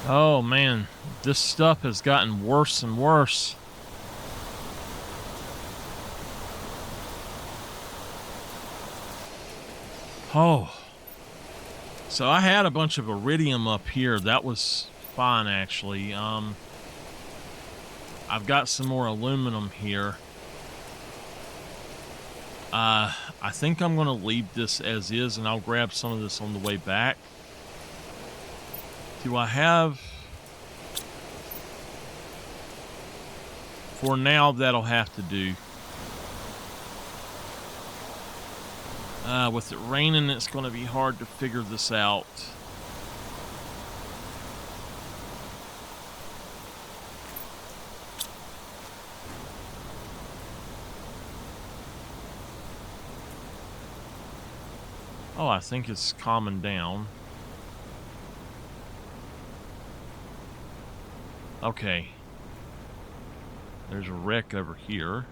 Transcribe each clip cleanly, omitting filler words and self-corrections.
Oh man, this stuff has gotten worse and worse. Oh. So I had a bunch of iridium up here. That was fine, actually. I've got some more aluminum here. I think I'm going to leave this as is, and I'll grab some of this on the way back. Do I have... For now, that'll have to do. With it raining, it's going to be hard to figure this out. Oh, I think it's calming down. Okay. There's a wreck over here.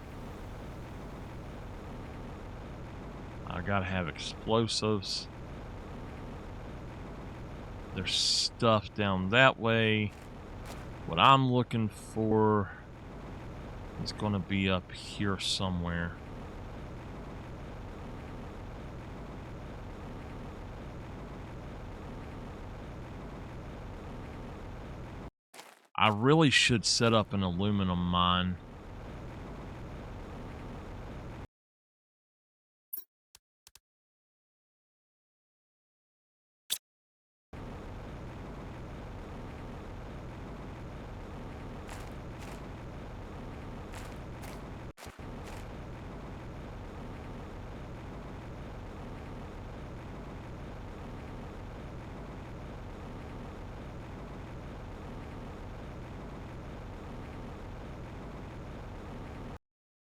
I gotta have explosives. There's stuff down that way. What I'm looking for is gonna be up here somewhere. I really should set up an aluminum mine.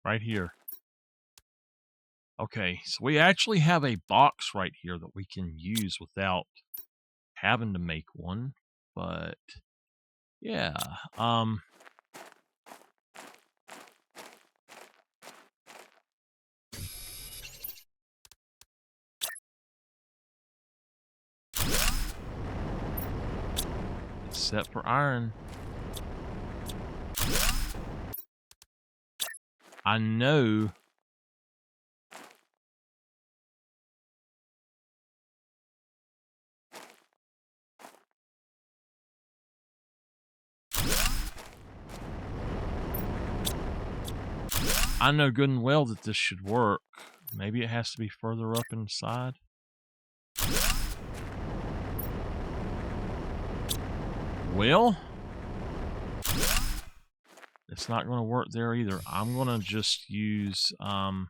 Right here. Okay, so we actually have a box right here that we can use without having to make one, but yeah, it's set for iron. I know good and well that this should work. Maybe it has to be further up inside. Well, it's not going to work there either. I'm going to just use, I'm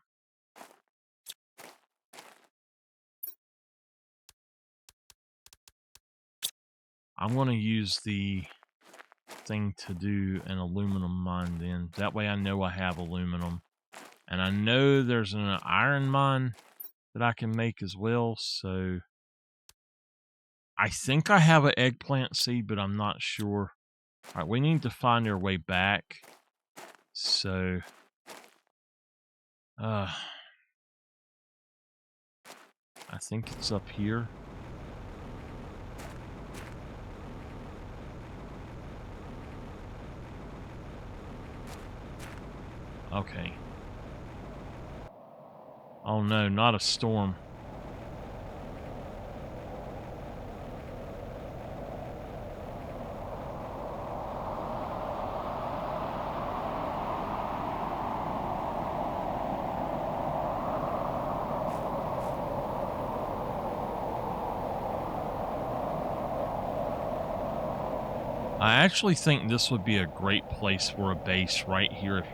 going to use the thing to do an aluminum mine then. That way I know I have aluminum. And I know there's an iron mine that I can make as well, so I think I have an eggplant seed, but I'm not sure. All right, we need to find our way back. So, I think it's up here. Okay. Oh no, not a storm. I actually think this would be a great place for a base right here if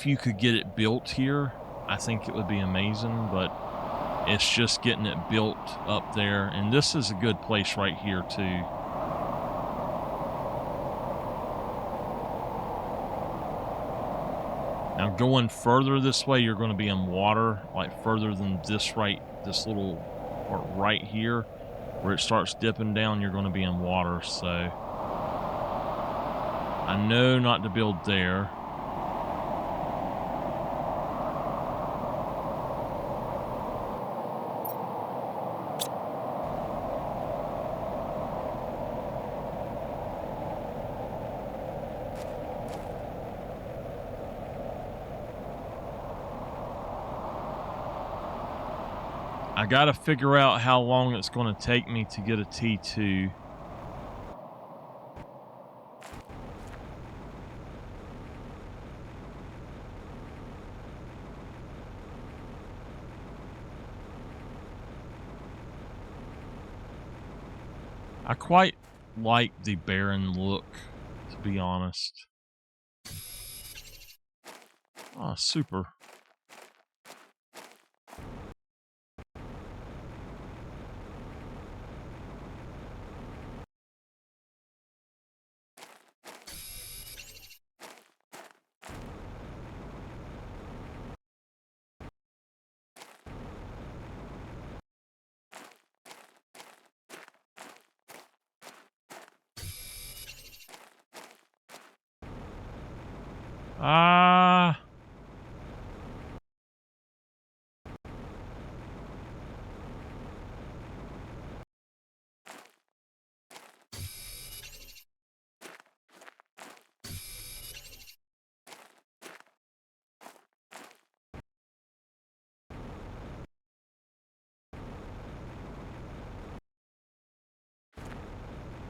you could get it built here. I think it would be amazing, but it's just getting it built up there. And this is a good place right here too. Now going further this way, you're going to be in water, like further than this little part right here. Where it starts dipping down, you're going to be in water, so I know not to build there. I gotta figure out how long it's gonna take me to get a T2. I quite like the barren look, to be honest. Oh, super. Ah.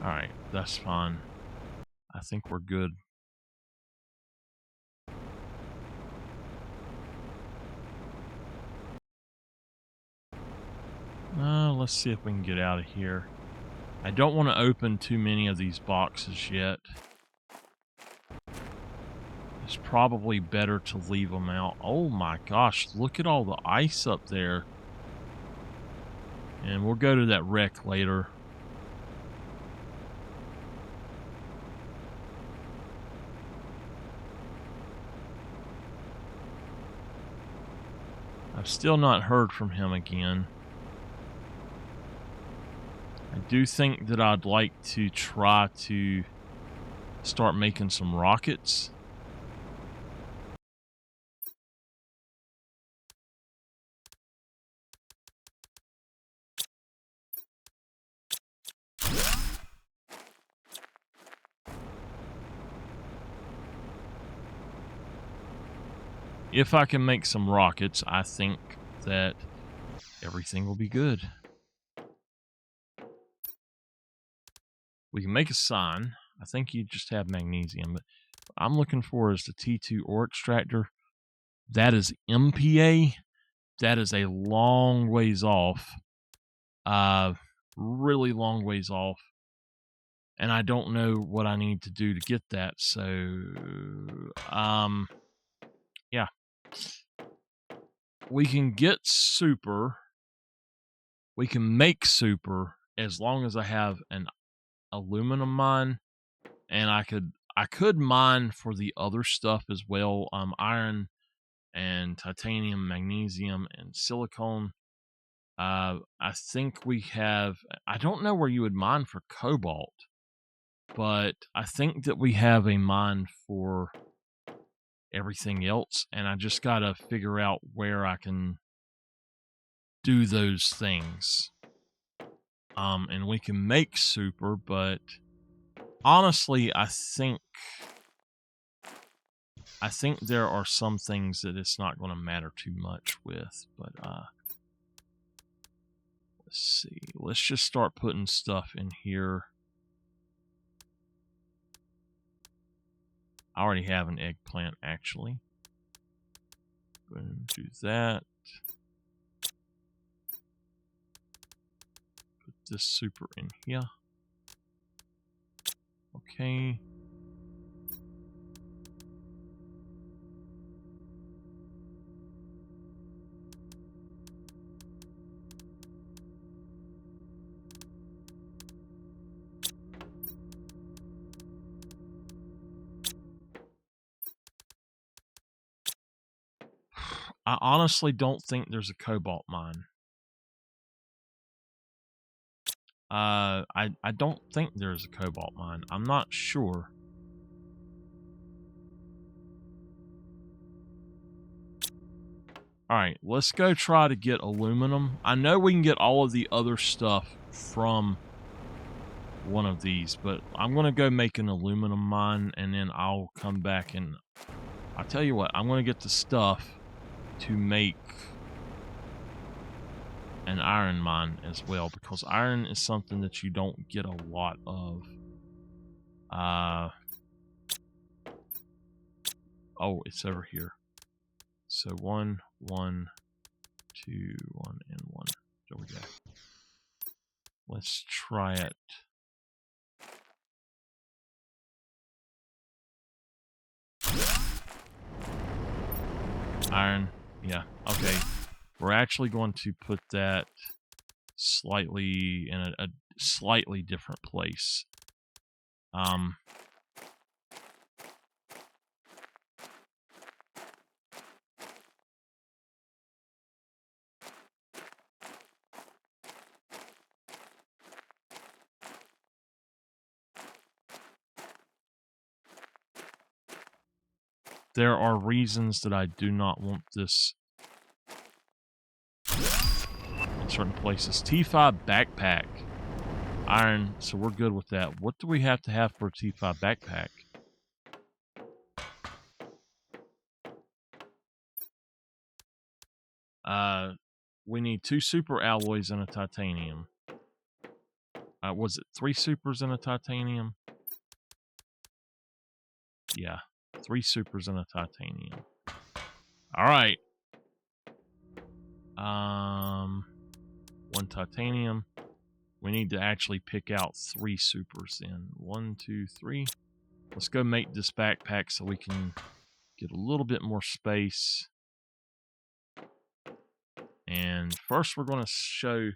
Alright, that's fine. I think we're good. Let's see if we can get out of here. I don't want to open too many of these boxes yet. It's probably better to leave them out. Oh my gosh, look at all the ice up there. And we'll go to that wreck later. I've still not heard from him again. I do think that I'd like to try to start making some rockets. If I can make some rockets, I think that everything will be good. We can make a sign. I think you just have magnesium, but what I'm looking for is the T2 ore extractor. That is MPA. That is a long ways off. Really long ways off. And I don't know what I need to do to get that. So, yeah. We can get super. We can make super as long as I have an aluminum mine, and I could mine for the other stuff as well. Iron and titanium, magnesium, and silicone. I think we have. I don't know where you would mine for cobalt, but I think that we have a mine for everything else, and I just gotta figure out where I can do those things. And we can make super, but honestly, I think there are some things that it's not going to matter too much with, but let's see. Let's just start putting stuff in here. I already have an eggplant, actually. Go ahead and do that. Put this super in here. Okay. I honestly don't think there's a cobalt mine. I don't think there's a cobalt mine. I'm not sure. Alright, let's go try to get aluminum. I know we can get all of the other stuff from one of these, but I'm going to go make an aluminum mine, and then I'll come back and I'll tell you what, I'm going to get the stuff to make an iron mine as well, because iron is something that you don't get a lot of. Oh, it's over here. So 1, 1, 2, 1, and 1. There we go. Let's try it. Iron. Yeah. Okay. We're actually going to put that slightly in a slightly different place. There are reasons that I do not want this in certain places. T5 backpack. Iron, so we're good with that. What do we have to have for a T5 backpack? We need 2 super alloys and a titanium. Was it 3 supers and a titanium? Yeah, 3 supers and a titanium. All right. 1 titanium. We need to actually pick out 3 supers then. 1, 2, 3. Let's go make this backpack so we can get a little bit more space. And first we're going to show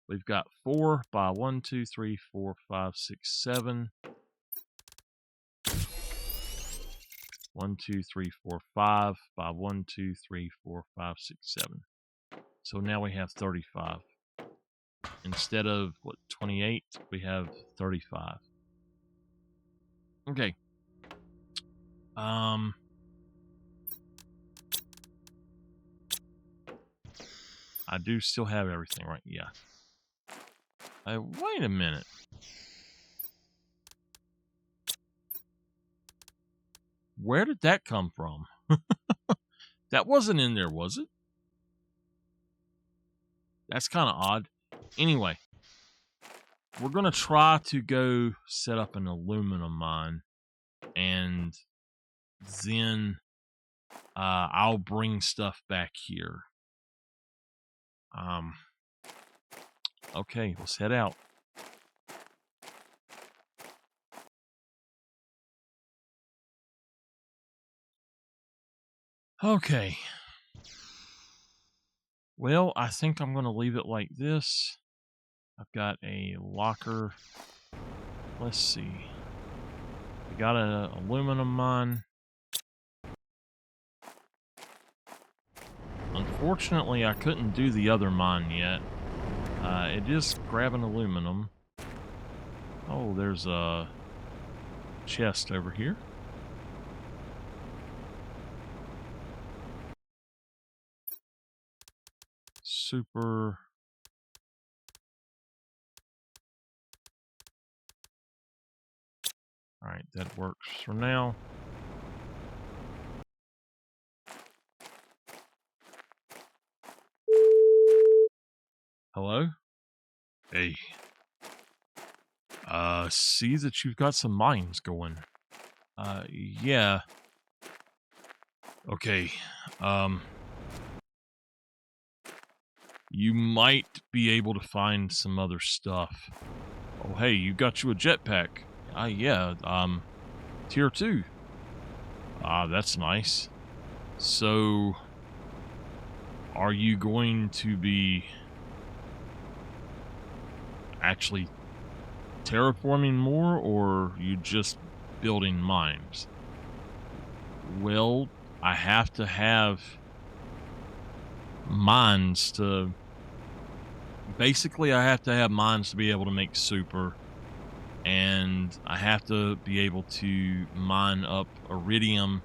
we've got 4 by 1, 2, 3, 4, 5, 6, 7. 1, 2, 3, 4, 5 by 1, 2, 3, 4, 5, 6, 7. So now we have 35. Instead of, what, 28, we have 35. Okay. I do still have everything, right? Yeah. Wait a minute. Where did that come from? That wasn't in there, was it? That's kind of odd. Anyway, we're going to try to go set up an aluminum mine, and then I'll bring stuff back here. Okay, let's head out. Okay. Well, I think I'm going to leave it like this. I've got a locker. Let's see. We got an aluminum mine. Unfortunately, I couldn't do the other mine yet. It is grabbing aluminum. Oh, there's a chest over here. Super. Alright, that works for now. Hello? Hey. See that you've got some mines going. Yeah. Okay. You might be able to find some other stuff. Oh, hey, you got you a jetpack. Yeah, tier 2. That's nice. So, are you going to be actually terraforming more, or you just building mines? Well, I have to have mines to... Basically, I have to have mines to be able to make super, and I have to be able to mine up iridium.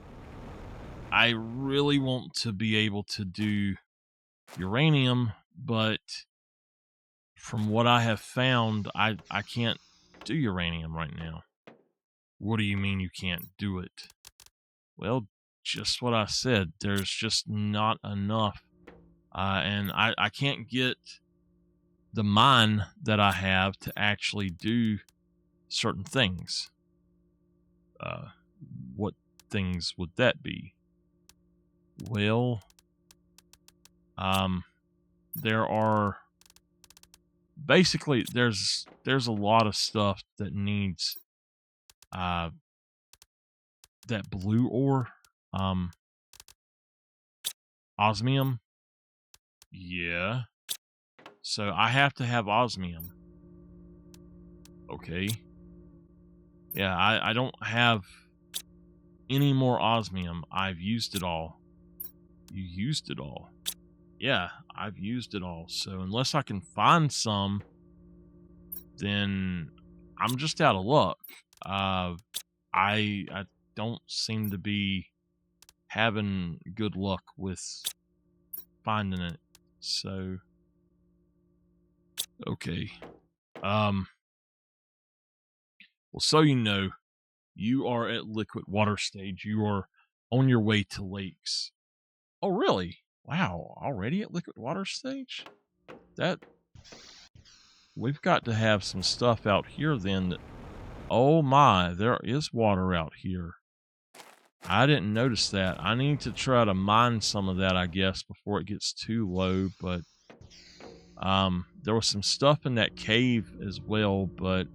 I really want to be able to do uranium, but from what I have found, I can't do uranium right now. What do you mean you can't do it? Well, just what I said. There's just not enough. And I can't get the mine that I have to actually do certain things. What things would that be? Well, there are basically there's a lot of stuff that needs that blue ore, osmium. Yeah. So I have to have osmium. Okay. Yeah, I don't have any more osmium. I've used it all. You used it all. Yeah, I've used it all. So unless I can find some, then I'm just out of luck. I don't seem to be having good luck with finding it. So okay. Well, so you know, you are at liquid water stage. You are on your way to lakes. Oh, really? Wow, already at liquid water stage? We've got to have some stuff out here then that, oh my, there is water out here. I didn't notice that. I need to try to mine some of that, I guess, before it gets too low, but there was some stuff in that cave as well, but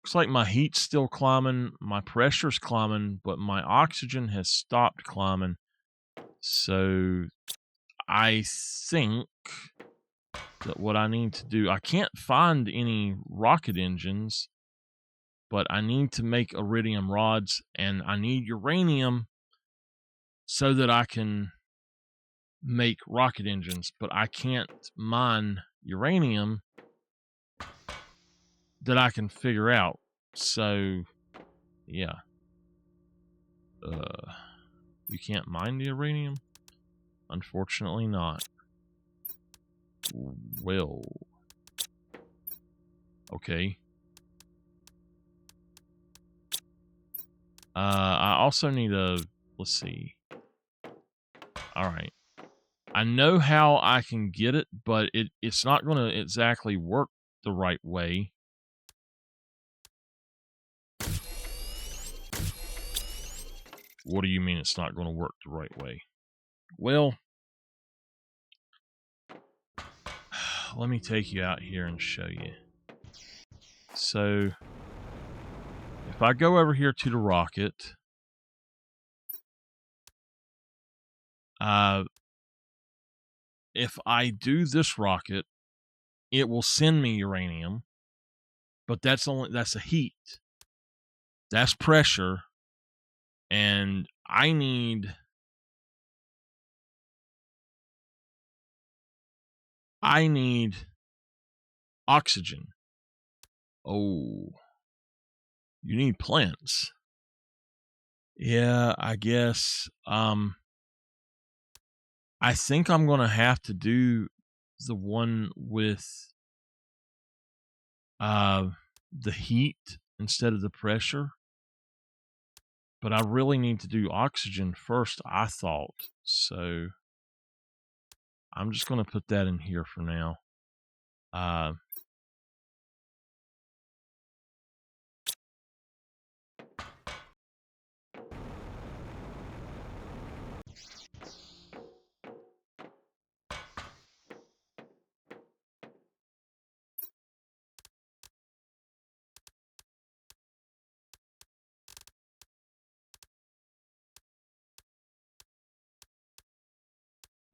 looks like my heat's still climbing, my pressure's climbing, but my oxygen has stopped climbing. So I think that what I need to do, I can't find any rocket engines, but I need to make iridium rods, and I need uranium so that I can make rocket engines, but I can't mine uranium that I can figure out. So yeah. You can't mine the uranium? Unfortunately not. Well, okay. I also need let's see. All right. I know how I can get it, but it's not going to exactly work the right way. What do you mean it's not going to work the right way? Well, let me take you out here and show you. So, if I go over here to the rocket, if I do this rocket, it will send me uranium, but that's a heat. That's pressure, and I need oxygen. Oh, you need plants. Yeah, I guess. I think I'm going to have to do the one with the heat instead of the pressure. But I really need to do oxygen first, I thought. So I'm just going to put that in here for now.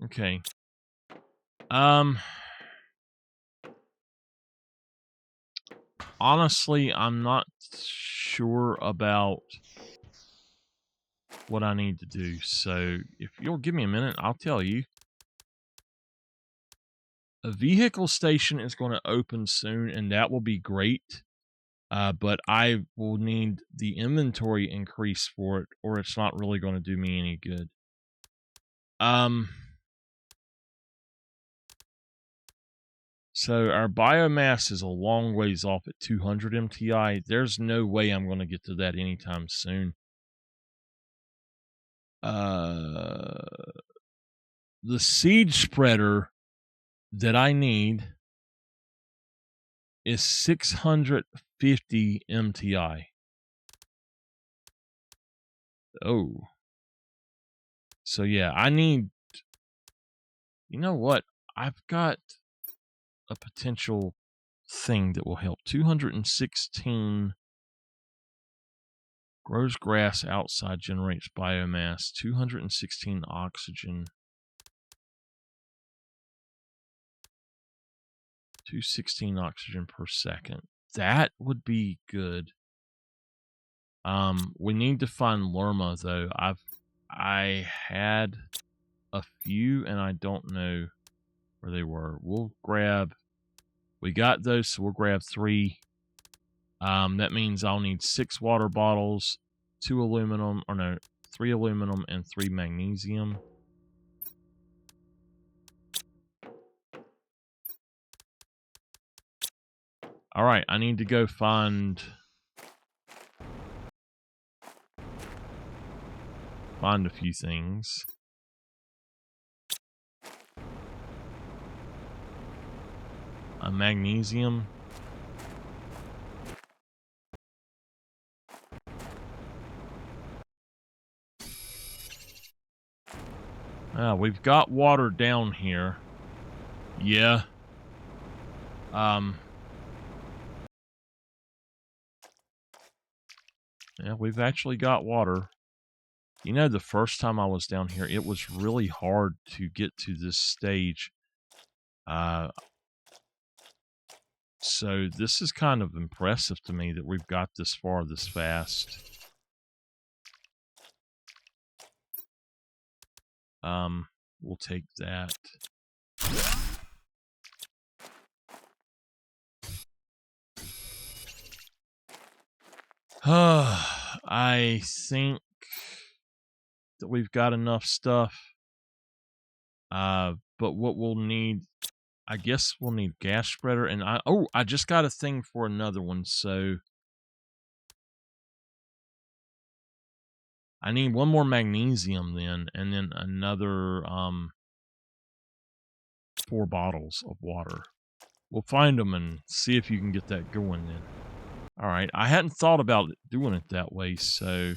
Okay. Honestly, I'm not sure about what I need to do. So if you'll give me a minute, I'll tell you. A vehicle station is going to open soon, and that will be great. But I will need the inventory increase for it, or it's not really going to do me any good. So our biomass is a long ways off at 200 MTI. There's no way I'm going to get to that anytime soon. The seed spreader that I need is 650 MTI. Oh. So yeah, I need... You know what? I've got a potential thing that will help. 216 grows grass outside, generates biomass. 216 oxygen. 216 oxygen per second. That would be good. We need to find Lerma though. I had a few and I don't know where they were. We got those, so we'll grab 3. That means I'll need 6 water bottles, 3 aluminum and 3 magnesium. All right, I need to go find a few things. A magnesium. We've got water down here. Yeah. Yeah, we've actually got water. You know, the first time I was down here, it was really hard to get to this stage. So this is kind of impressive to me that we've got this far this fast. We'll take that. I think that we've got enough stuff. But what we'll need, I guess we'll need gas spreader, and I just got a thing for another one, so I need 1 more magnesium then, and then another 4 bottles of water. We'll find them and see if you can get that going then. All right, I hadn't thought about doing it that way, so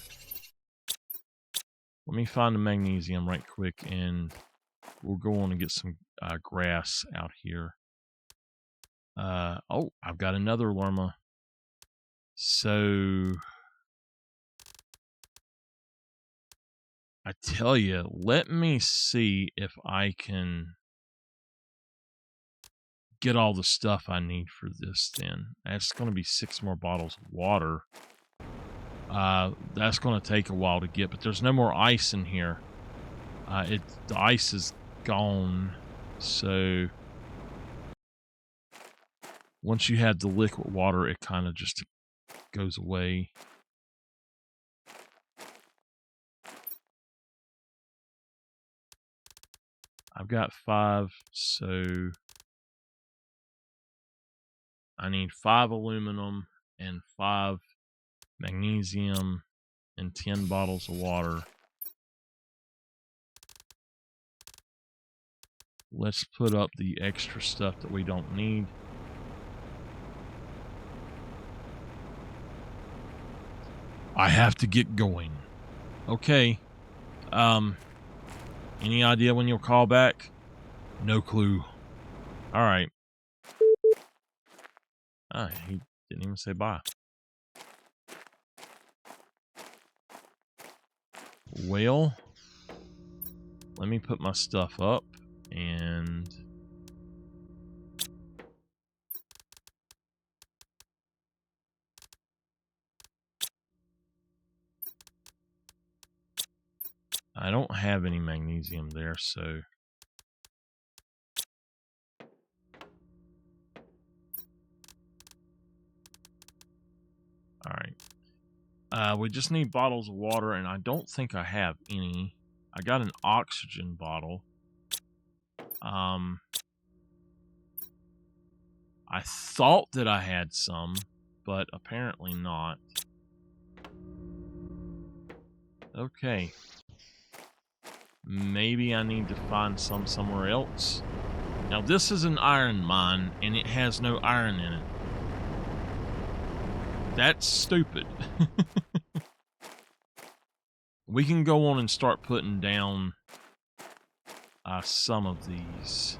let me find the magnesium right quick, and we'll go on and get some grass out here. Oh, I've got another llama. So I tell you, let me see if I can get all the stuff I need for this then. That's going to be 6 more bottles of water. That's going to take a while to get, but there's no more ice in here. The ice is gone, so once you have the liquid water, it kind of just goes away. I've got 5, so I need 5 aluminum and 5 magnesium and 10 bottles of water. Let's put up the extra stuff that we don't need. I have to get going. Okay. Any idea when you'll call back? No clue. All right. He didn't even say bye. Well, let me put my stuff up and I don't have any magnesium there, so all right. We just need bottles of water, and I don't think I have any. I got an oxygen bottle. I thought that I had some, but apparently not. Okay. Maybe I need to find some somewhere else. Now this is an iron mine, and it has no iron in it. That's stupid. We can go on and start putting down some of these.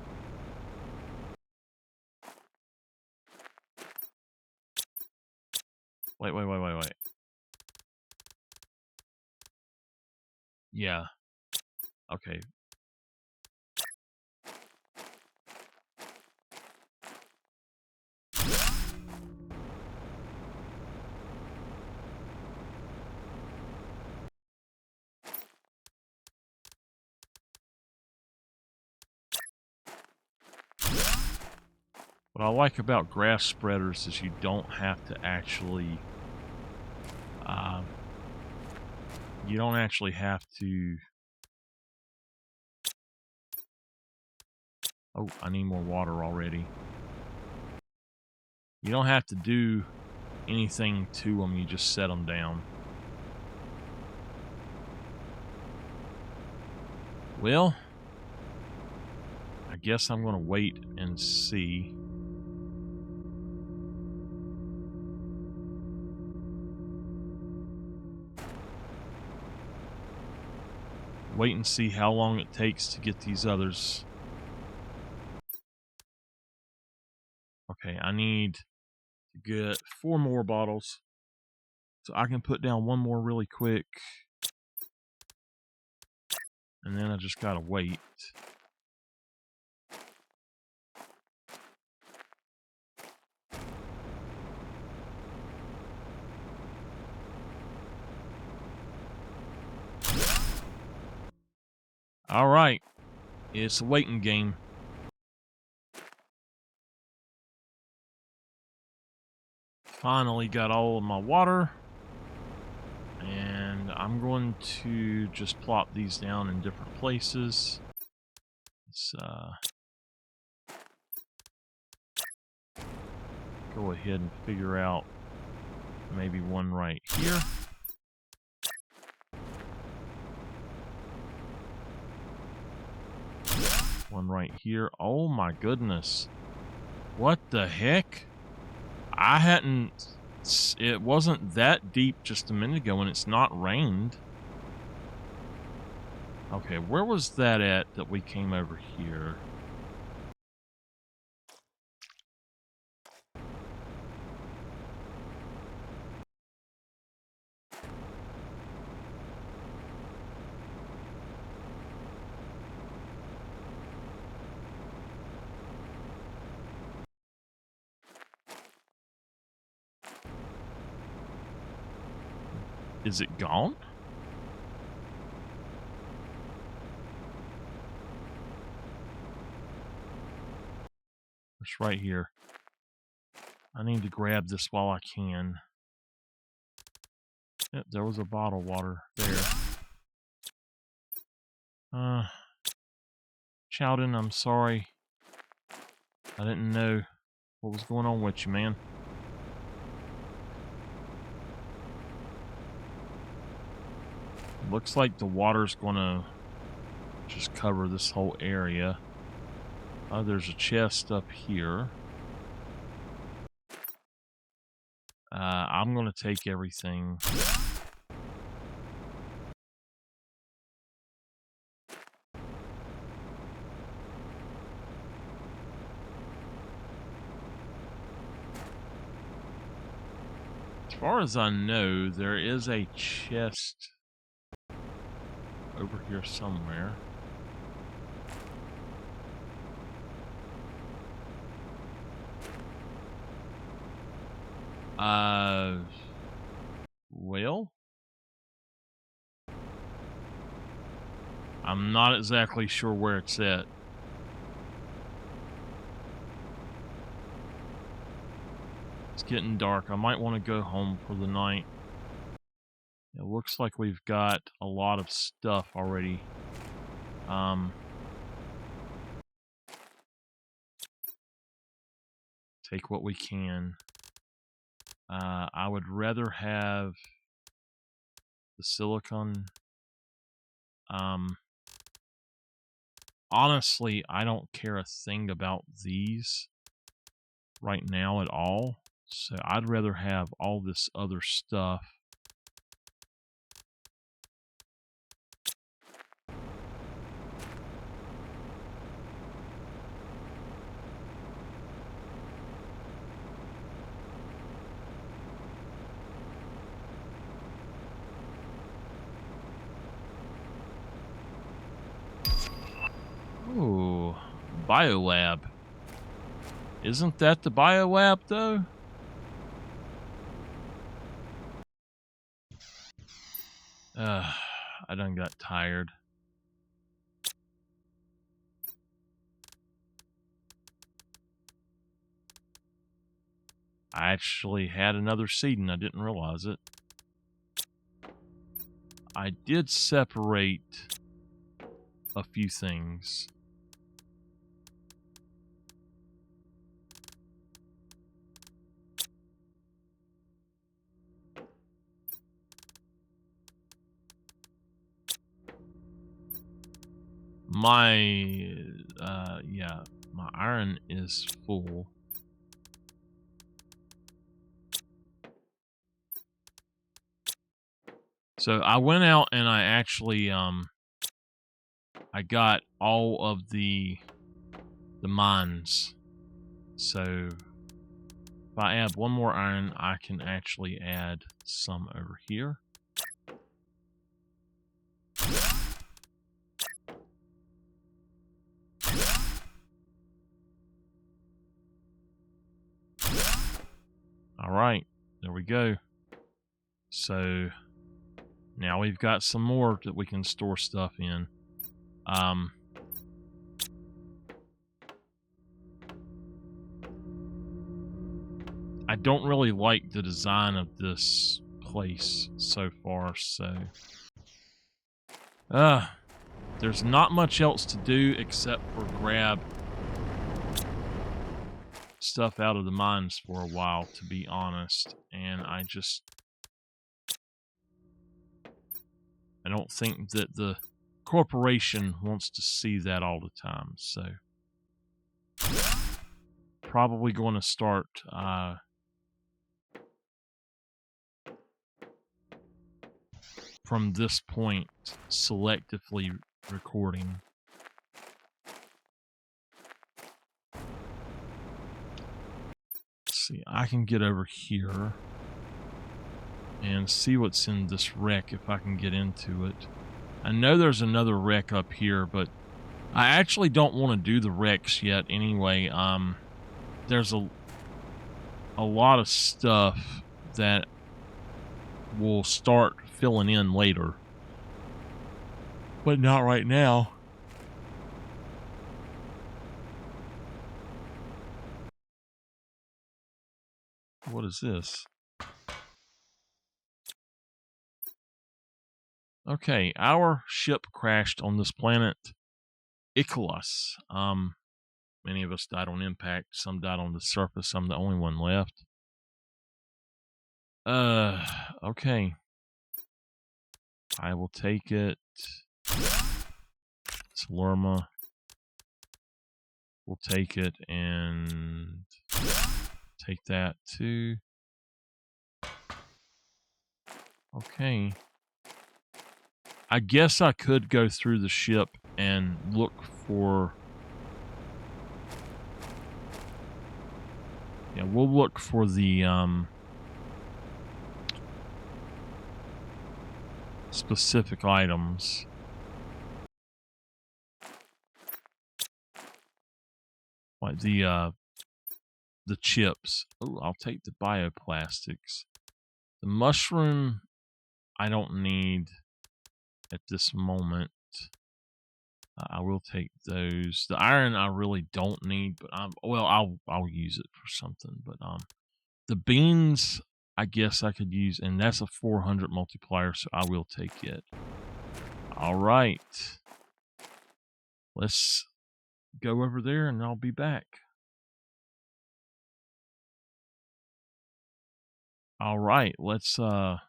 Wait. Yeah. Okay. What I like about grass spreaders is you don't have to actually, you don't actually have to. Oh, I need more water already. You don't have to do anything to them, you just set them down. Well, I guess I'm going to wait and see. Wait and see how long it takes to get these others. Okay, I need to get 4 more bottles. So I can put down 1 more really quick. And then I just gotta wait. Alright. It's a waiting game. Finally got all of my water. And I'm going to just plop these down in different places. Let's go ahead and figure out maybe one right here. One right here. Oh my goodness. What the heck? I hadn't... It wasn't that deep just a minute ago and it's not rained. Okay, where was that at that we came over here? Is it gone? It's right here. I need to grab this while I can. Yep, there was a bottle of water there. Chowden, I'm sorry. I didn't know what was going on with you, man. Looks like the water's gonna just cover this whole area. There's a chest up here. I'm gonna take everything. As far as I know, there is a chest over here somewhere. Well, I'm not exactly sure where it's at. It's getting dark. I might want to go home for the night. It looks like we've got a lot of stuff already. Take what we can. I would rather have the silicon honestly, I don't care a thing about these right now at all. So I'd rather have all this other stuff. Ooh, biolab. Isn't that the biolab, though? I done got tired. I actually had another seed and I didn't realize it. I did separate a few things. My iron is full. So I went out and I actually I got all of the mines. So if I add one more iron, I can actually add some over here. All right, there we go. So now we've got some more that we can store stuff in. I don't really like the design of this place so far, so there's not much else to do except for grab stuff out of the mines for a while, to be honest. And I don't think that the corporation wants to see that all the time, so probably going to start from this point selectively recording. Let's see, I can get over here and see what's in this wreck if I can get into it. I know there's another wreck up here, but I actually don't want to do the wrecks yet anyway. There's a lot of stuff that will start filling in later, but not right now. What is this? Okay, our ship crashed on this planet, Icarus. Many of us died on impact. Some died on the surface. I'm the only one left. Okay. I will take it. Slurma. We'll take it and take that too. Okay. I guess I could go through the ship and look for... Yeah, we'll look for the specific items. Like the chips. Oh, I'll take the bioplastics. The mushroom I don't need at this moment. I will take those. The iron I really don't need, but I'll use it for something. But the beans I guess I could use, and that's a 400 multiplier, so I will take it. All right, let's go over there, and I'll be back. All right, let's go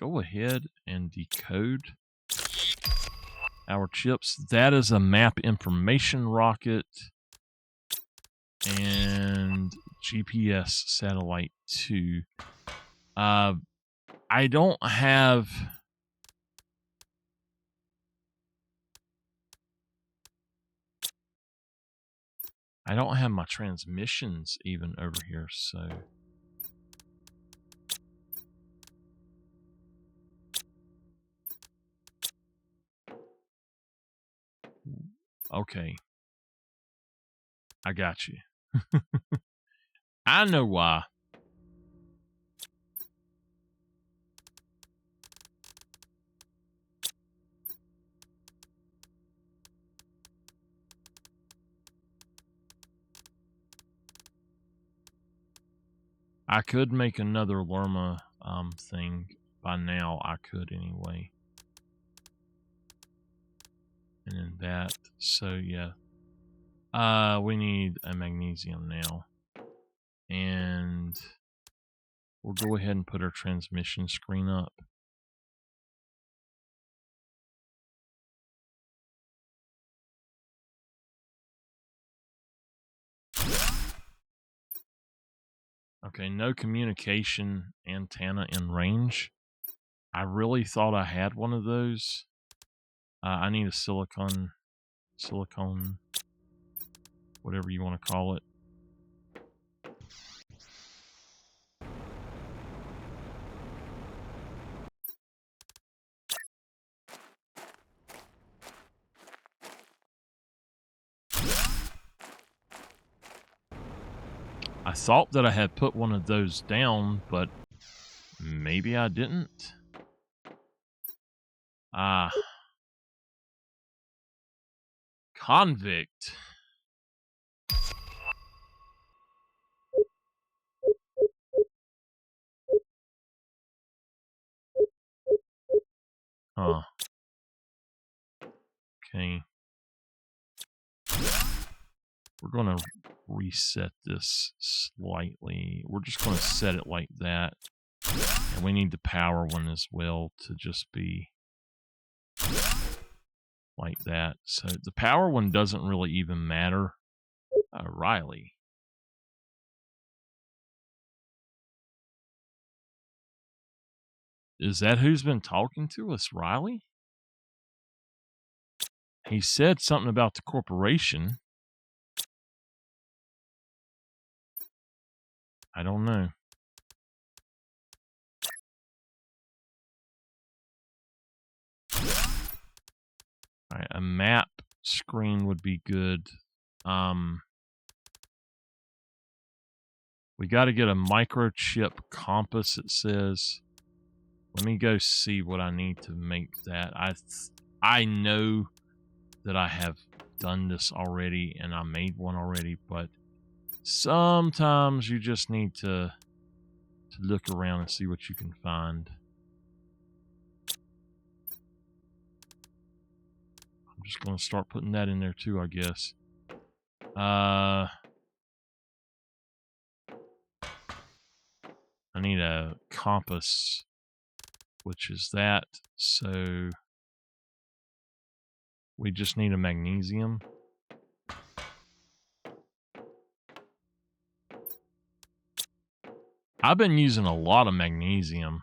ahead and decode. our chips. That is a map information rocket and GPS satellite 2. I don't have... I don't have my transmissions even over here, so... Okay. I got you. I know why. I could make another Lerma thing by now. I could anyway. And then that. So yeah. We need a magnesium now. And we'll go ahead and put our transmission screen up. Okay, no communication antenna in range. I really thought I had one of those. I need a silicone, whatever you want to call it. I thought that I had put one of those down, but maybe I didn't. Convict. Huh. Okay. We're going to reset this slightly. We're just going to set it like that. And we need the power one as well to just be like that. So the power one doesn't really even matter. Riley. Is that who's been talking to us, Riley? He said something about the corporation. I don't know. All right, a map screen would be good. We got to get a microchip compass, it says. Let me go see what I need to make that. I know that I have done this already and I made one already, but sometimes you just need to look around and see what you can find. I'm just going to start putting that in there too, I guess. I need a compass, which is that. So we just need a magnesium. I've been using a lot of magnesium.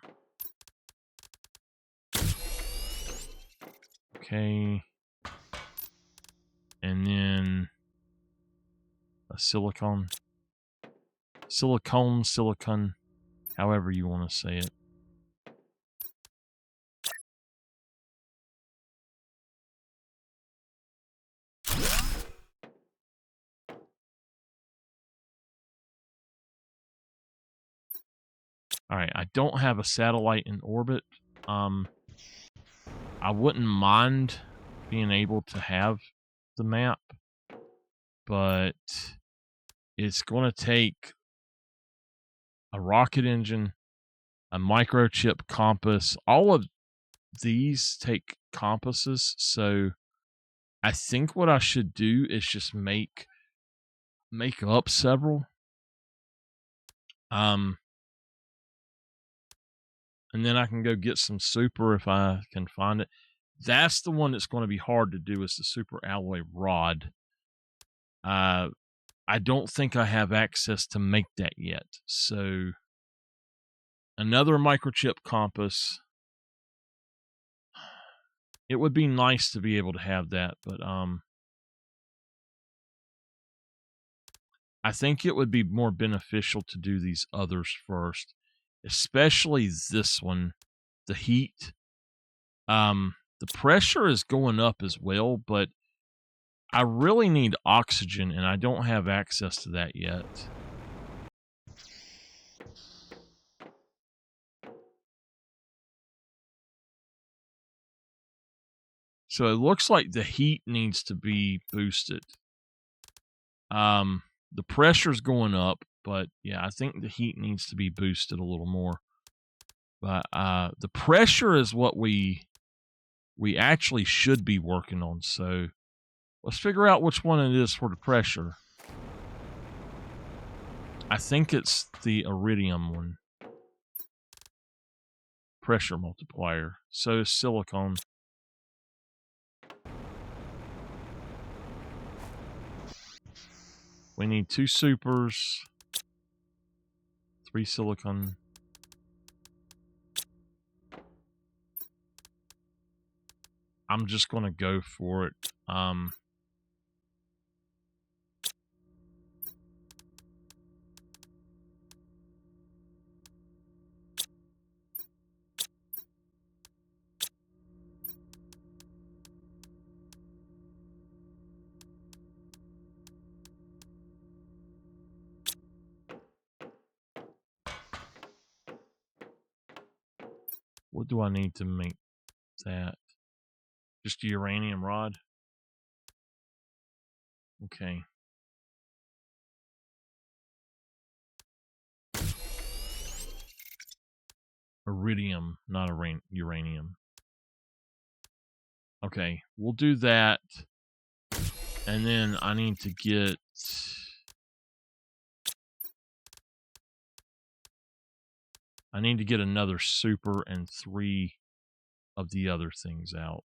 Okay. And then a silicone, however you want to say it. All right, I don't have a satellite in orbit. I wouldn't mind being able to have the map, but it's going to take a rocket engine, a microchip compass. All of these take compasses, so I think what I should do is just make up several. And then I can go get some super if I can find it. that's the one that's going to be hard to do, is the super alloy rod. I don't think I have access to make that yet. So another microchip compass. It would be nice to be able to have that, but I think it would be more beneficial to do these others first, especially this one, the heat. The pressure is going up as well, but I really need oxygen, and I don't have access to that yet. So it looks like the heat needs to be boosted. The pressure's going up, but yeah, I think the heat needs to be boosted a little more. But the pressure is what we actually should be working on. So let's figure out which one it is for the pressure. I think it's the iridium one. Pressure multiplier. So silicone. We need 2 supers, 3 silicon. I'm just going to go for it. What do I need to make that? Just a uranium rod? Okay. Iridium, not uranium. Okay, we'll do that. And then I need to get... another super and 3 of the other things out.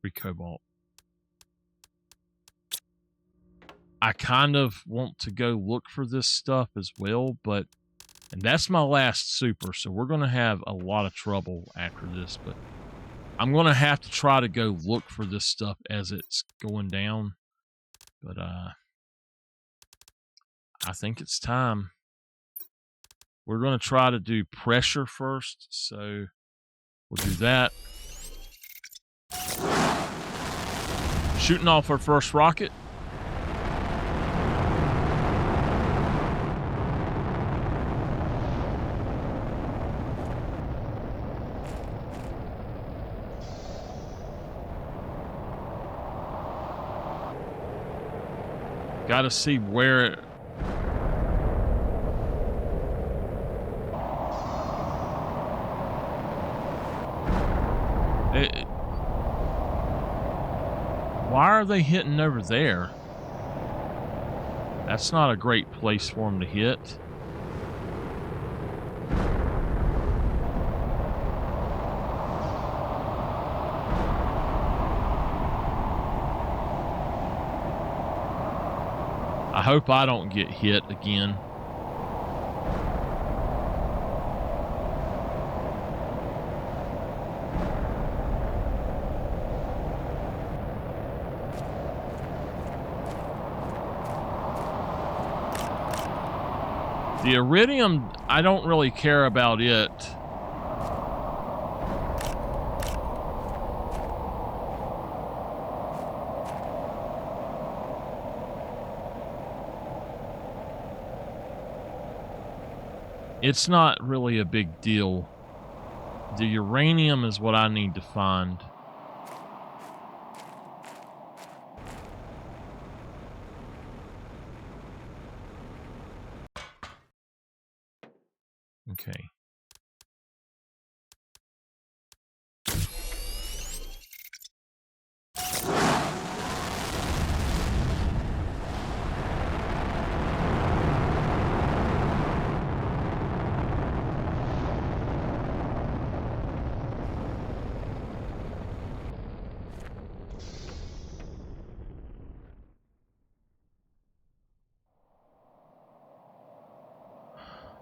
3 cobalt. I kind of want to go look for this stuff as well, but... and that's my last super, so we're going to have a lot of trouble after this, but... I'm going to have to try to go look for this stuff as it's going down. But, I think it's time. We're going to try to do pressure first, so we'll do that. Shooting off our first rocket. Got to see where why are they hitting over there? That's not a great place for them to hit. I hope I don't get hit again. The iridium, I don't really care about it. It's not really a big deal. The uranium is what I need to find. Okay.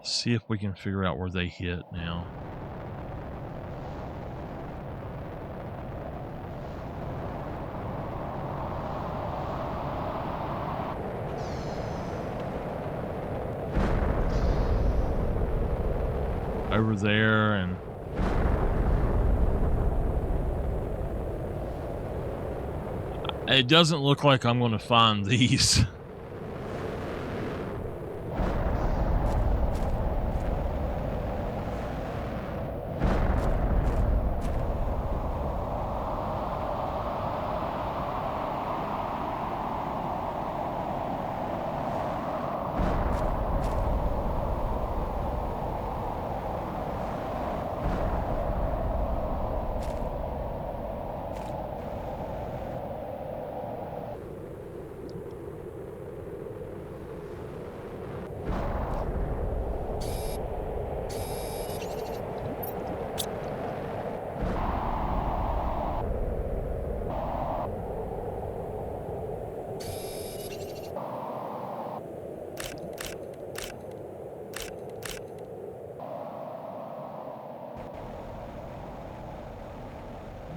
See if we can figure out where they hit now. Over there, and it doesn't look like I'm going to find these.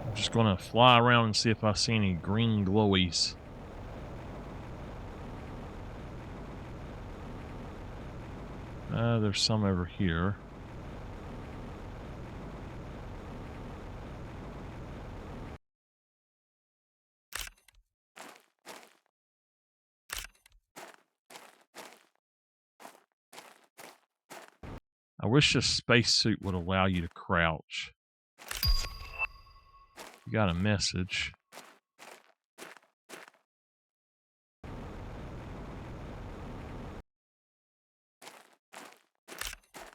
I'm just going to fly around and see if I see any green glowies. There's some over here. I wish this spacesuit would allow you to crouch. You got a message.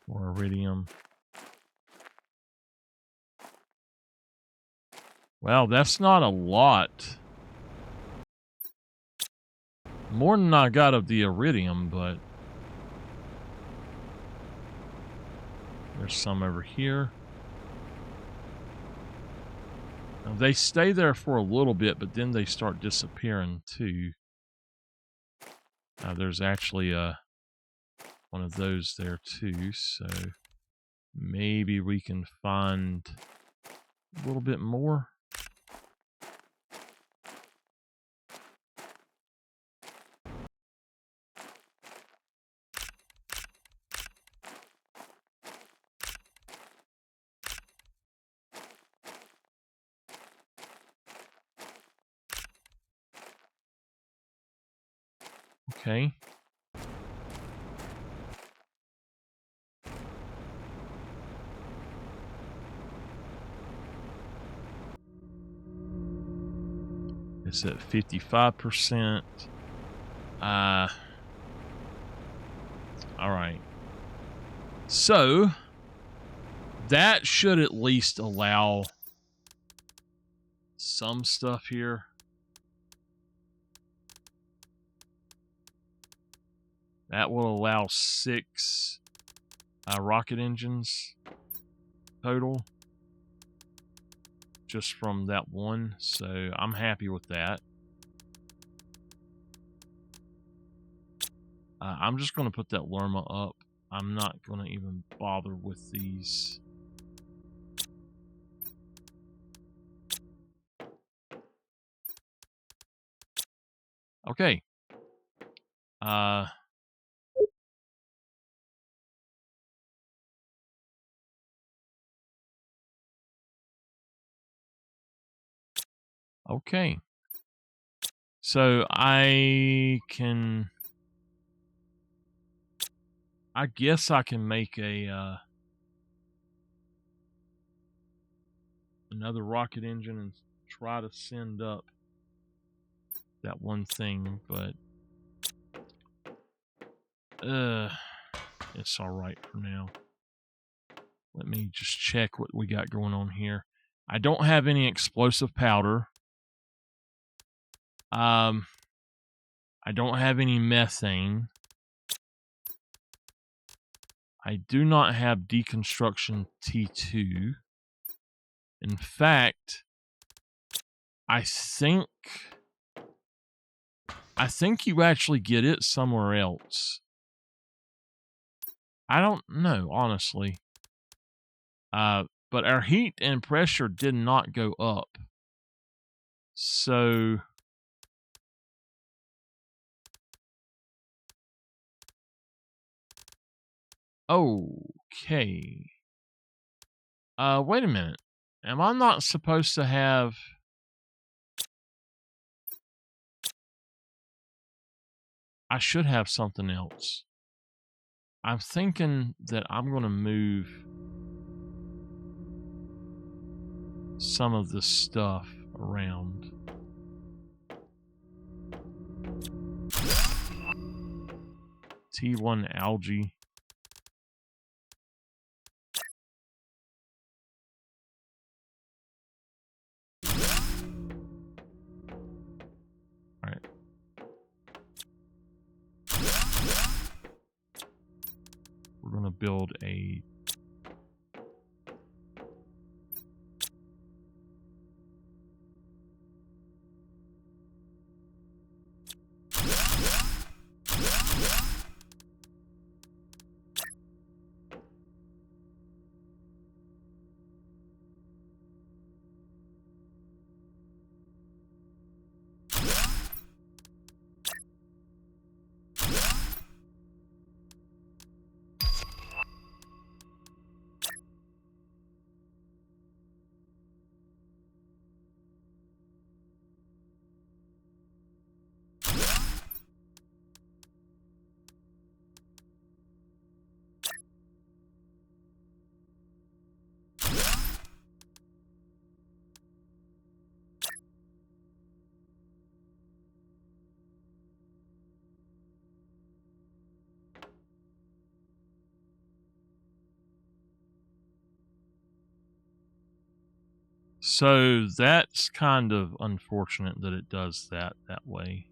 Or iridium. Well, that's not a lot. More than I got of the iridium, but there's some over here. Now, they stay there for a little bit, but then they start disappearing too. There's actually one of those there too, so maybe we can find a little bit more. Okay. It's at 55%. All right. So that should at least allow some stuff here. That will allow 6 rocket engines total, just from that one. So I'm happy with that. I'm just going to put that Lerma up. I'm not going to even bother with these. Okay. Okay. So I guess I can make a another rocket engine and try to send up that one thing, but it's all right for now. Let me just check what we got going on here. I don't have any explosive powder. I don't have any methane. I do not have deconstruction T2. In fact, I think you actually get it somewhere else. I don't know, honestly. But our heat and pressure did not go up. So okay. Wait a minute. Am I not supposed to have... I should have something else. I'm thinking that I'm going to move some of this stuff around. T1 algae. All right. We're going to build a... So that's kind of unfortunate that it does that way.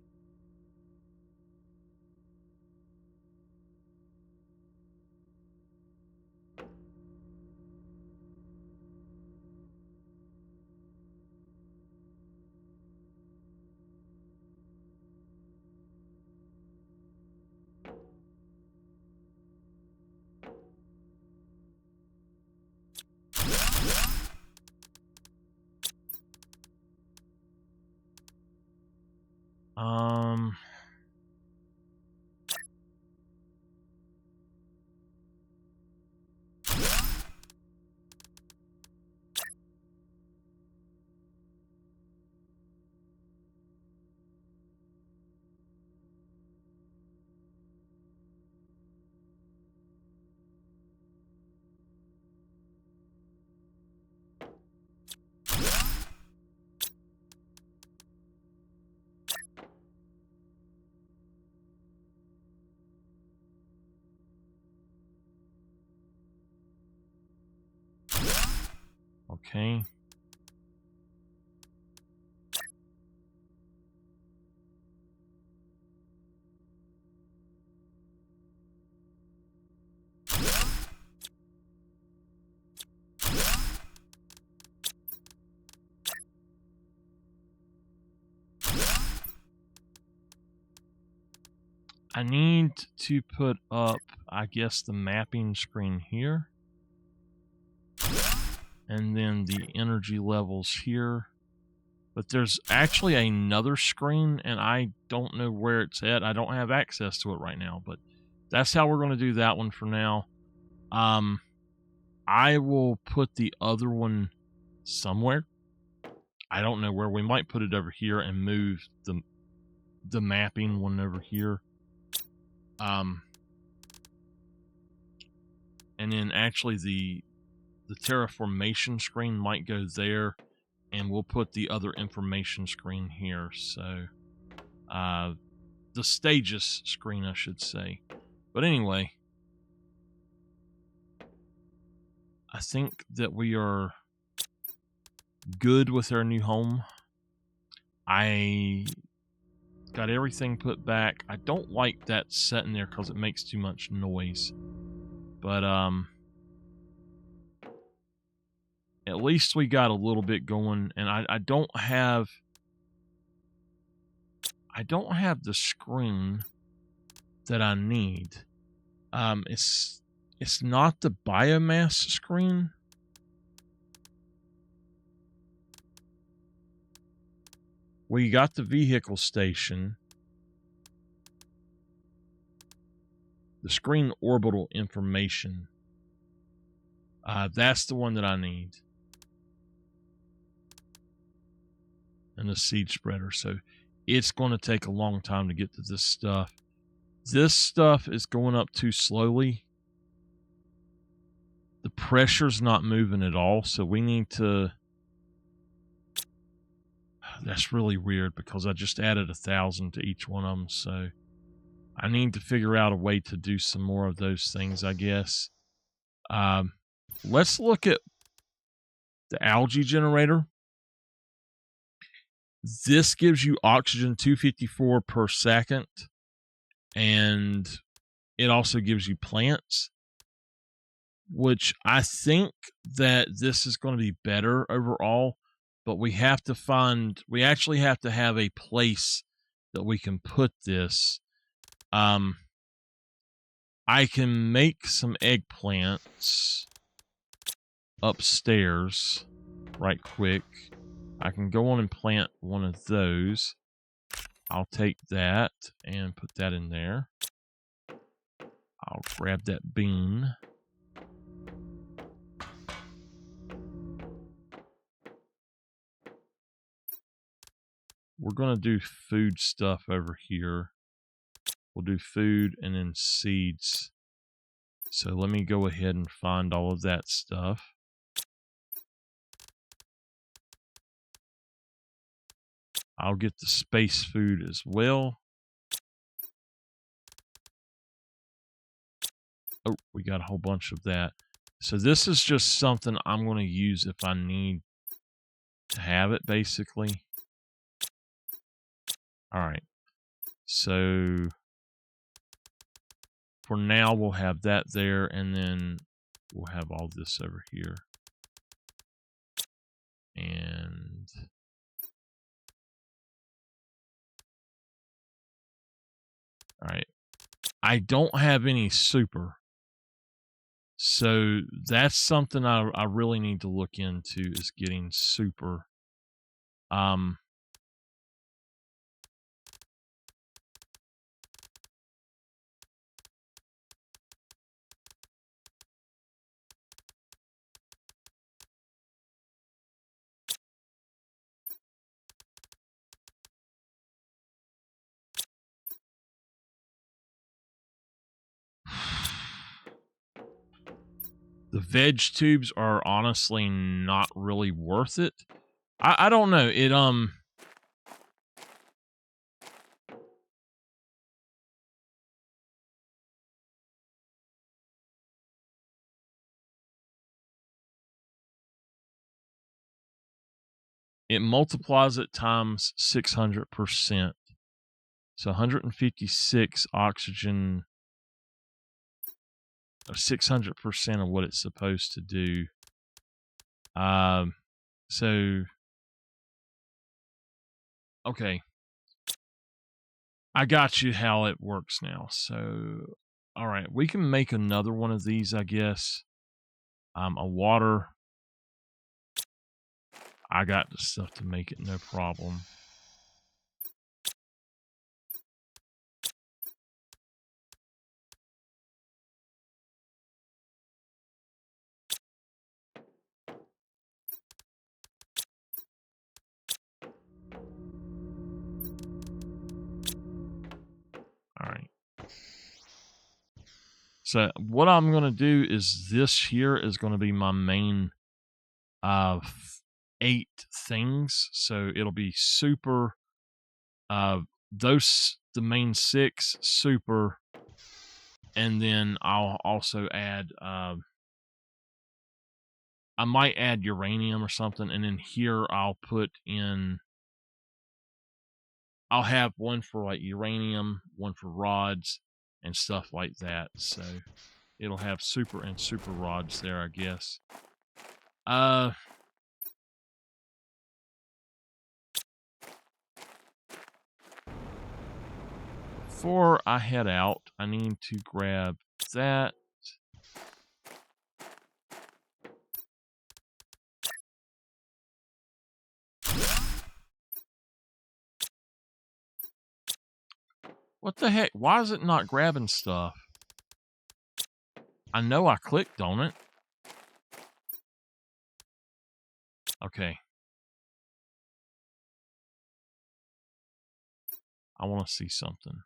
Okay. I need to put up, I guess, the mapping screen here. And then the energy levels here. But there's actually another screen, and I don't know where it's at. I don't have access to it right now, but that's how we're going to do that one for now. I will put the other one somewhere. I don't know where. We might put it over here and move the mapping one over here. And then actually the terraformation screen might go there, and we'll put the other information screen here. So the stages screen, I should say. But anyway, I think that we are good with our new home. I got everything put back. I don't like that sitting there because it makes too much noise. But at least we got a little bit going, and I don't have the screen that I need. It's It's not the biomass screen. Well, you got the vehicle station. The screen orbital information. That's the one that I need. And the seed spreader. So it's going to take a long time to get to this stuff. This stuff is going up too slowly. The pressure's not moving at all. So we need to... That's really weird because I just added 1,000 to each one of them. So I need to figure out a way to do some more of those things, I guess. Let's look at the algae generator. This gives you oxygen 254 per second, and it also gives you plants, which I think that this is going to be better overall, but we actually have to have a place that we can put this. I can make some eggplants upstairs right quick. I can go on and plant one of those. I'll take that and put that in there. I'll grab that bean. We're going to do food stuff over here. We'll do food and then seeds. So let me go ahead and find all of that stuff. I'll get the space food as well. Oh, we got a whole bunch of that. So this is just something I'm going to use if I need to have it, basically. All right. So for now, we'll have that there, and then we'll have all this over here. And all right. I don't have any super. So that's something I really need to look into, is getting super. The veg tubes are honestly not really worth it. I don't know. It multiplies it times 600%. So 156 oxygen, 600% of what it's supposed to do. So, okay. I got you how it works now. So, all right, we can make another one of these, I guess. A water. I got the stuff to make it, no problem. All right. So what I'm going to do is this here is going to be my main 8 things. So it'll be super, the main 6 super, and then I'll also add, I might add uranium or something, and then here I'll put in, I'll have one for like uranium, one for rods, and stuff like that. So it'll have super and super rods there, I guess. Before I head out, I need to grab that. What the heck? Why is it not grabbing stuff? I know I clicked on it. Okay. I want to see something.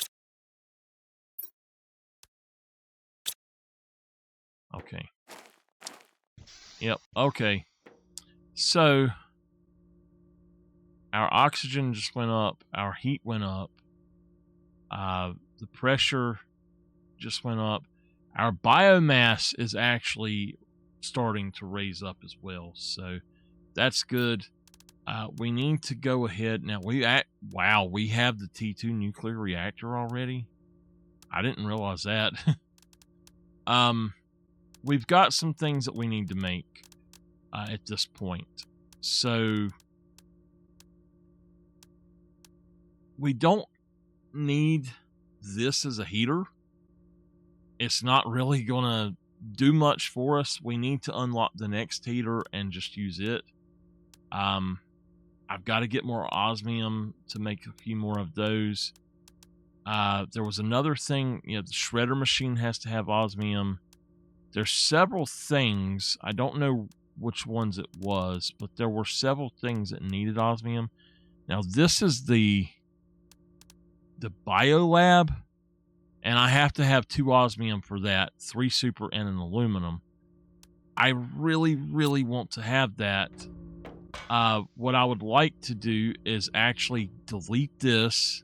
Okay. Yep. Okay. So our oxygen just went up. Our heat went up. The pressure just went up. Our biomass is actually starting to raise up as well. So that's good. We need to go ahead now. Wow, we have the T2 nuclear reactor already. I didn't realize that. We've got some things that we need to make at this point. So we don't need this as a heater. It's not really gonna do much for us. We need to unlock the next heater and just use it. I've got to get more osmium to make a few more of those. There was another thing, the shredder machine has to have osmium. There's several things. I don't know which ones it was, but there were several things that needed osmium. Now this is the biolab, and I have to have 2 osmium for that, 3 super and an aluminum. I really, really want to have that. What I would like to do is actually delete this,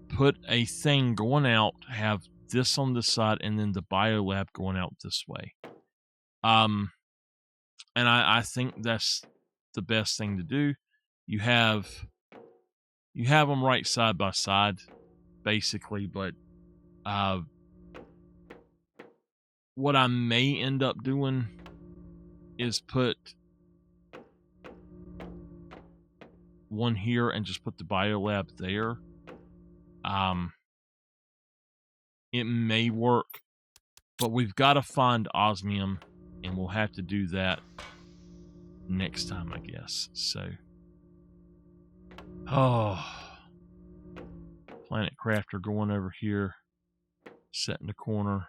put a thing going out, have this on this side, and then the biolab going out this way. And I think that's the best thing to do. You have them right side by side, basically, but what I may end up doing is put one here and just put the biolab there. It may work, but we've got to find osmium, and we'll have to do that next time, I guess. So, Planet Crafter going over here, set in the corner,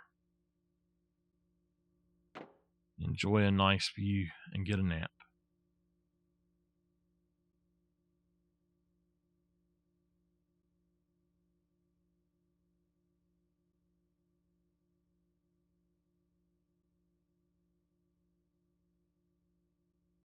enjoy a nice view, and get a nap.